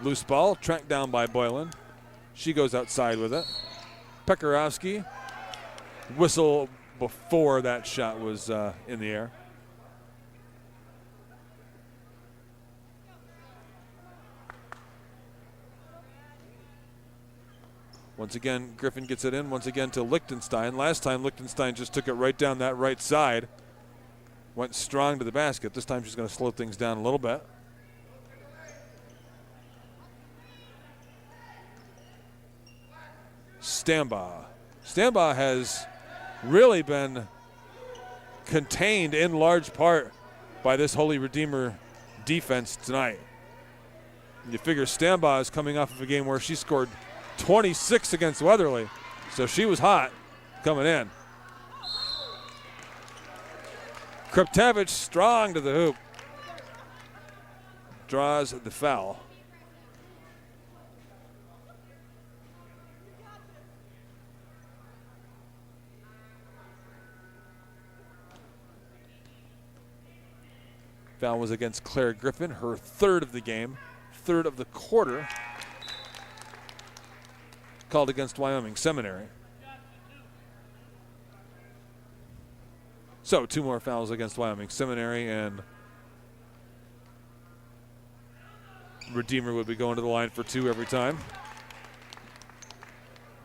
Loose ball, tracked down by Boylan. She goes outside with it. Pekarowski, whistle before that shot was in the air. Once again, Griffin gets it in, once again to Lichtenstein. Last time, Lichtenstein just took it right down that right side. Went strong to the basket. This time she's going to slow things down a little bit. Stambaugh. Stambaugh has really been contained in large part by this Holy Redeemer defense tonight. You figure Stambaugh is coming off of a game where she scored 26 against Weatherly, so she was hot coming in. Kreptavich strong to the hoop. Draws the foul. Foul was against Claire Griffin, her third of the game, third of the quarter. Called against Wyoming Seminary. So 2 more fouls against Wyoming Seminary, and Redeemer would be going to the line for 2 every time.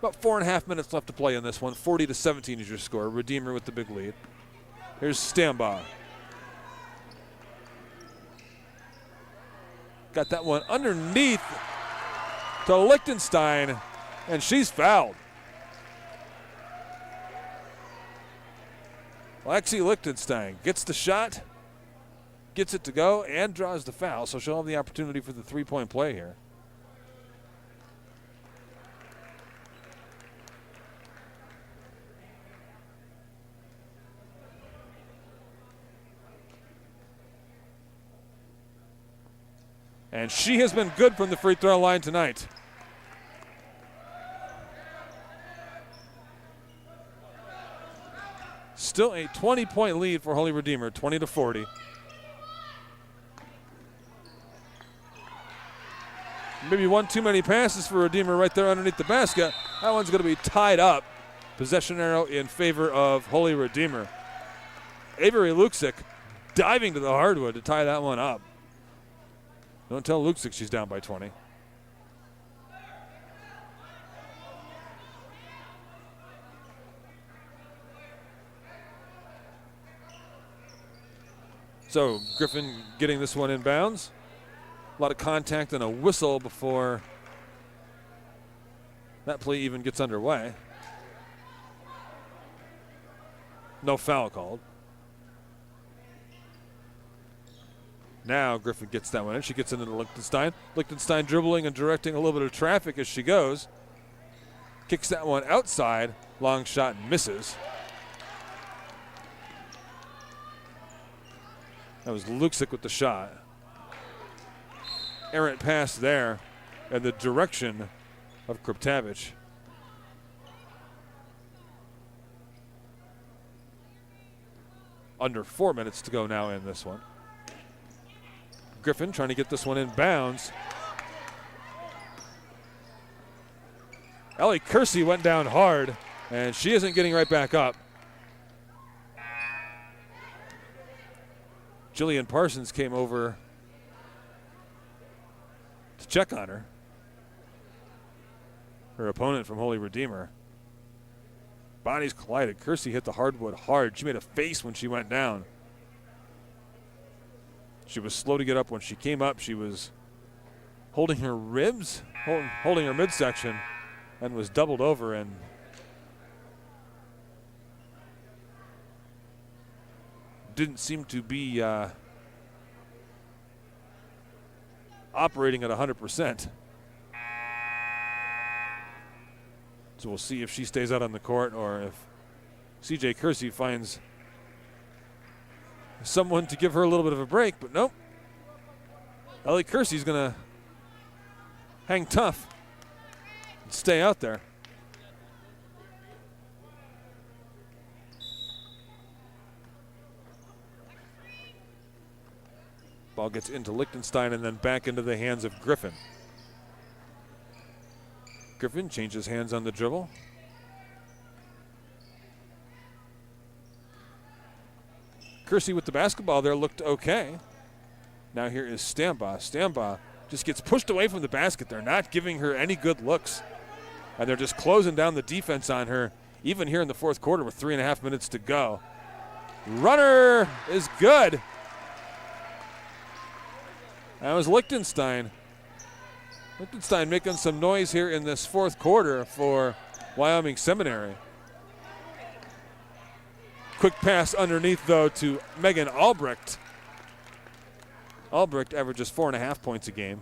About 4.5 minutes left to play in this one. 40-17 is your score. Redeemer with the big lead. Here's Stambaugh. Got that one underneath to Lichtenstein, and she's fouled. Lexi Lichtenstein gets the shot, gets it to go, and draws the foul, so she'll have the opportunity for the three-point play here. And she has been good from the free throw line tonight. Still a 20-point lead for Holy Redeemer, 20-40. Maybe one too many passes for Redeemer right there underneath the basket. That one's going to be tied up. Possession arrow in favor of Holy Redeemer. Avery Luksic diving to the hardwood to tie that one up. Don't tell Luksic she's down by 20. So Griffin getting this one in bounds. A lot of contact and a whistle before that play even gets underway. No foul called. Now Griffin gets that one in. She gets into Lichtenstein. Lichtenstein dribbling and directing a little bit of traffic as she goes. Kicks that one outside. Long shot misses. That was Luksic with the shot. Errant pass there, and the direction of Kreptavich. Under 4 minutes to go now in this one. Griffin trying to get this one in bounds. Ellie Kersey went down hard, and she isn't getting right back up. Jillian Parsons came over to check on her. Her opponent from Holy Redeemer. Bodies collided. Kersey hit the hardwood hard. She made a face when she went down. She was slow to get up. When she came up, she was holding her ribs, holding her midsection, and was doubled over and didn't seem to be operating at 100%. So we'll see if she stays out on the court or if CJ Kersey finds someone to give her a little bit of a break, but nope. Ellie Kersey's going to hang tough and stay out there. Ball gets into Lichtenstein and then back into the hands of Griffin. Griffin changes hands on the dribble. Kersey with the basketball there looked okay. Now here is Stambaugh. Stambaugh just gets pushed away from the basket. They're not giving her any good looks. And they're just closing down the defense on her, even here in the fourth quarter with 3.5 minutes to go. Runner is good. That was Lichtenstein. Lichtenstein making some noise here in this fourth quarter for Wyoming Seminary. Quick pass underneath, though, to Megan Albrecht. Albrecht averages 4.5 points a game.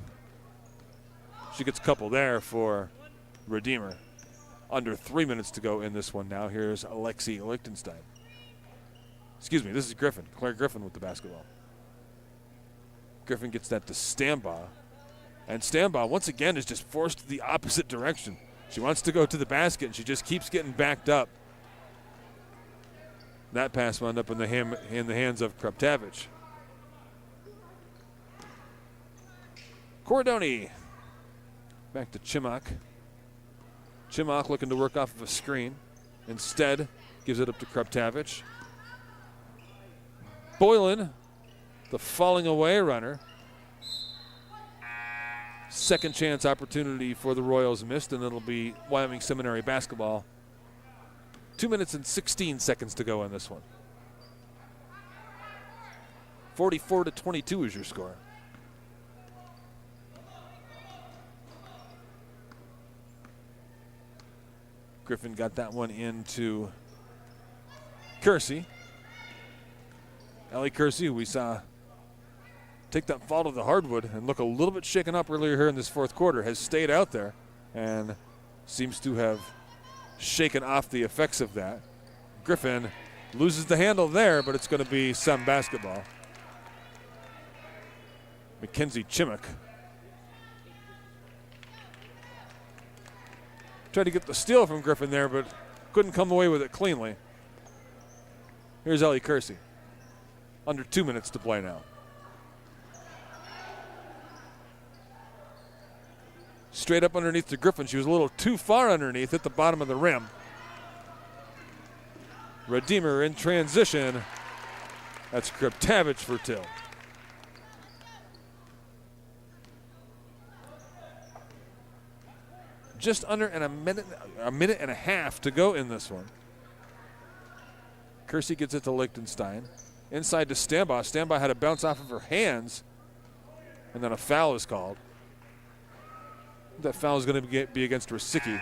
She gets a couple there for Redeemer. Under 3 minutes to go in this one now. Here's Alexi Lichtenstein. Excuse me, this is Griffin. Claire Griffin with the basketball. Griffin gets that to Stambaugh. And Stambaugh, once again, is just forced the opposite direction. She wants to go to the basket, and she just keeps getting backed up. That pass wound up in the hands of Kreptavich. Cordoni. Back to Chimok. Chimok looking to work off of a screen. Instead, gives it up to Kreptavich. Boylan, the falling away runner. Second chance opportunity for the Royals missed, and it'll be Wyoming Seminary basketball. 2 minutes and 16 seconds to go in this one. 44-22 is your score. Griffin got that one into Kersey. Ellie Kersey, who we saw take that fall to the hardwood and look a little bit shaken up earlier here in this fourth quarter, has stayed out there and seems to have shaken off the effects of that. Griffin loses the handle there, but it's going to be some basketball. Mackenzie Chimok tried to get the steal from Griffin there, but couldn't come away with it cleanly. Here's Ellie Kersey. Under 2 minutes to play now. Straight up underneath to Griffin. She was a little too far underneath at the bottom of the rim. Redeemer in transition. That's Kreptavich for two. Just under a minute and a half to go in this one. Kersey gets it to Lichtenstein. Inside to Stambaugh. Stambaugh had a bounce off of her hands, and then a foul is called. That foul is going to be against Rosicki.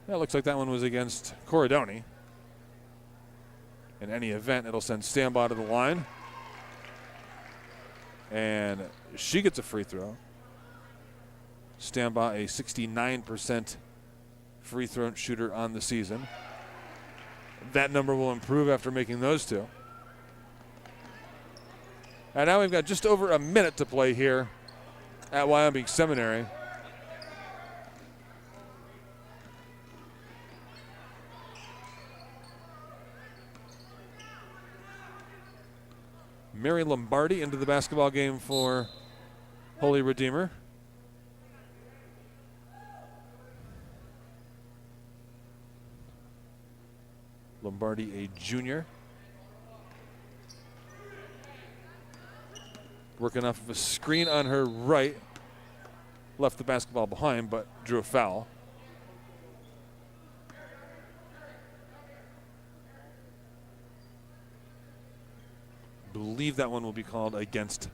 That looks like that one was against Corridoni. In any event, it'll send Stambaugh to the line. And she gets a free throw. Stambaugh, a 69% free throw shooter on the season. That number will improve after making those two. And now we've got just over a minute to play here at Wyoming Seminary. Mary Lombardi into the basketball game for Holy Redeemer. Lombardi, a junior. Working off of a screen on her right. Left the basketball behind, but drew a foul. Believe that one will be called against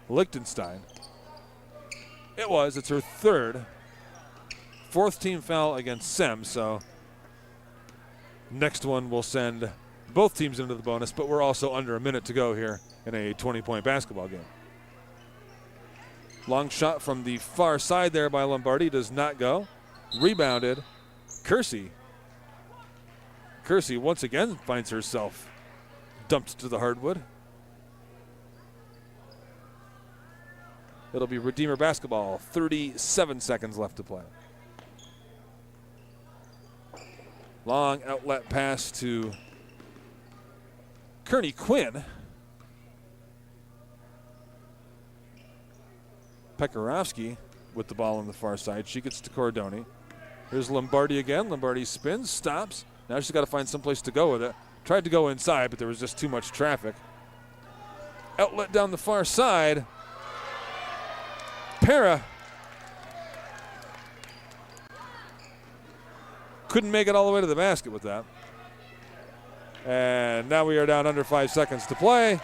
Liechtenstein. It was. It's her third. Fourth team foul against Sem, so next one will send both teams into the bonus, but we're also under a minute to go here in a 20-point basketball game. Long shot from the far side there by Lombardi does not go. Rebounded. Kersey. Kersey once again finds herself dumped to the hardwood. It'll be Redeemer basketball. 37 seconds left to play. Long outlet pass to Kearney Quinn. Pekarovsky with the ball on the far side. She gets to Cordoni. Here's Lombardi again. Lombardi spins, stops. Now she's got to find some place to go with it. Tried to go inside, but there was just too much traffic. Outlet down the far side. Para couldn't make it all the way to the basket with that. And now we are down under 5 seconds to play.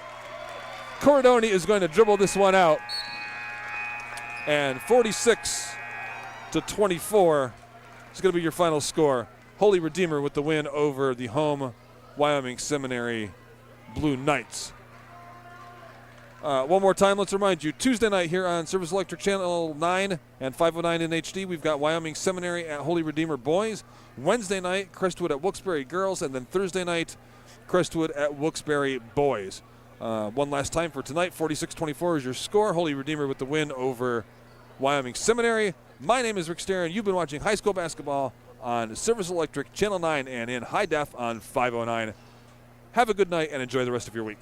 Cordoni is going to dribble this one out. And 46-24 is going to be your final score. Holy Redeemer with the win over the home Wyoming Seminary Blue Knights. One more time, let's remind you, Tuesday night here on Service Electric Channel 9 and 509 in HD, we've got Wyoming Seminary at Holy Redeemer Boys. Wednesday night, Crestwood at Wilkes-Barre Girls, and then Thursday night, Crestwood at Wilkes-Barre Boys. One last time for tonight, 46-24 is your score. Holy Redeemer with the win over Wyoming Seminary. My name is Rick Staron. You've been watching high school basketball on Service Electric Channel 9 and in high def on 509. Have a good night and enjoy the rest of your week.